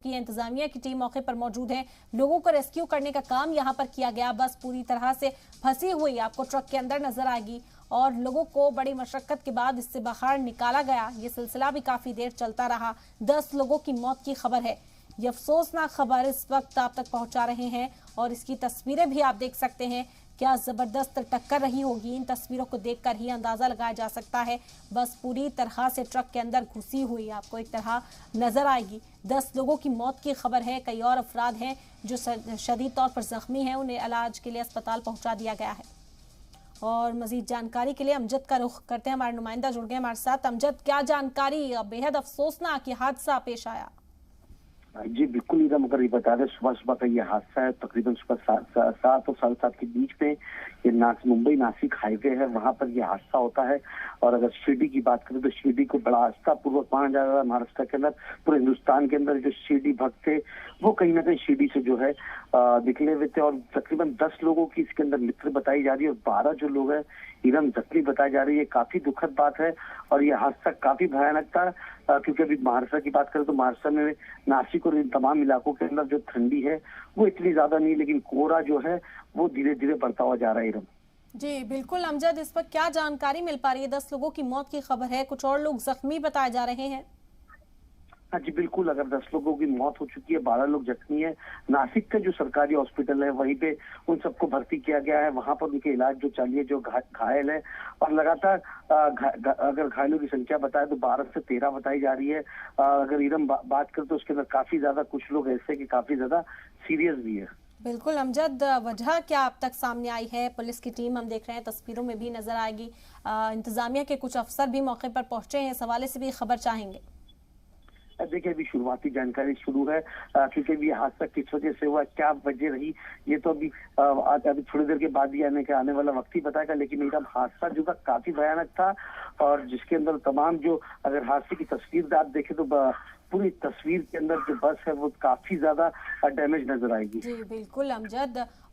की इंतजामिया की टीम मौके पर मौजूद है। लोगों को रेस्क्यू करने का काम यहां पर किया गया। बस पूरी तरह से फंसी हुई आपको ट्रक के अंदर नजर आएगी और लोगों को बड़ी मशक्कत के बाद इससे बाहर निकाला गया। ये सिलसिला भी काफी देर चलता रहा। 10 लोगों की मौत की खबर है। ये अफसोसनाक खबर इस वक्त आप तक पहुंचा रहे हैं और इसकी तस्वीरें भी आप देख सकते हैं। क्या जबरदस्त टक्कर रही होगी, इन तस्वीरों को देखकर ही अंदाजा लगाया जा सकता है। बस पूरी तरह से ट्रक के अंदर घुसी हुई आपको एक तरह नजर आएगी। 10 लोगों की मौत की खबर है। कई और अफराद हैं जो शदीद तौर पर जख्मी हैं, उन्हें इलाज के लिए अस्पताल पहुंचा दिया गया है। और मजीद जानकारी के लिए अमजद का रुख करते हैं। हमारे नुमाइंदा जुड़ गए हमारे साथ। अमजद, क्या जानकारी? बेहद अफसोसनाक हादसा पेश आया। जी बिल्कुल इधर मगर ये बता दें, सुबह सुबह का ये हादसा है। तकरीबन सुबह 7 और 7:30 के बीच में ये मुंबई नासिक हाईवे है, वहां पर ये हादसा होता है। और अगर शिरडी की बात करें तो शिरडी को बड़ा आस्था पूर्वक माना जा रहा है महाराष्ट्र के अंदर, पूरे हिंदुस्तान के अंदर। जो शिरडी भक्त थे वो कहीं ना कहीं शिरडी से जो है निकले हुए थे। और तकरीबन 10 लोगों की इसके अंदर मृत्यु बताई जा रही है और 12 जो लोग हैं एकदम जख्मी बताई जा रही है। काफी दुखद बात है और ये हादसा काफी भयानक था, क्योंकि अभी महाराष्ट्र की बात करें तो महाराष्ट्र में नासिक और इन तमाम इलाकों के अंदर जो ठंडी है वो इतनी ज्यादा नहीं, लेकिन कोहरा जो है वो धीरे धीरे बढ़ता हुआ जा रहा है। जी बिल्कुल अमजद, इस पर क्या जानकारी मिल पा रही है? 10 लोगों की मौत की खबर है, कुछ और लोग जख्मी बताए जा रहे हैं। हाँ जी बिल्कुल, अगर 10 लोगों की मौत हो चुकी है, 12 लोग जख्मी है। नासिक का जो सरकारी हॉस्पिटल है वहीं पे उन सबको भर्ती किया गया है। वहां पर उनके इलाज जो चालू है, जो घायल है। और लगातार अगर घायलों की संख्या बताए तो 12 से 13 बताई जा रही है। अगर एकदम बात करें तो उसके अंदर काफी ज्यादा कुछ लोग ऐसे कि काफी ज्यादा सीरियस भी है। बिल्कुल अमजद, वजह क्या अब तक सामने आई है? पुलिस की टीम हम देख रहे हैं, तस्वीरों में भी नजर आएगी। इंतजामिया के कुछ अफसर भी मौके पर पहुंचे हैं, इस हवाले से भी खबर चाहेंगे। देखिए अभी शुरुआती जानकारी शुरू है, क्योंकि ये हादसा किस वजह से हुआ, क्या वजह रही, ये तो अभी थोड़ी देर के बाद ही आने वाला वक्त ही बताएगा। लेकिन एकदम हादसा जो था काफी भयानक था और जिसके अंदर तमाम जो अगर हादसे की तस्वीर आप देखें तो पूरी तस्वीर के अंदर जो बस है वो काफी ज्यादा डैमेज नजर आएगी। जी बिल्कुल अमजद।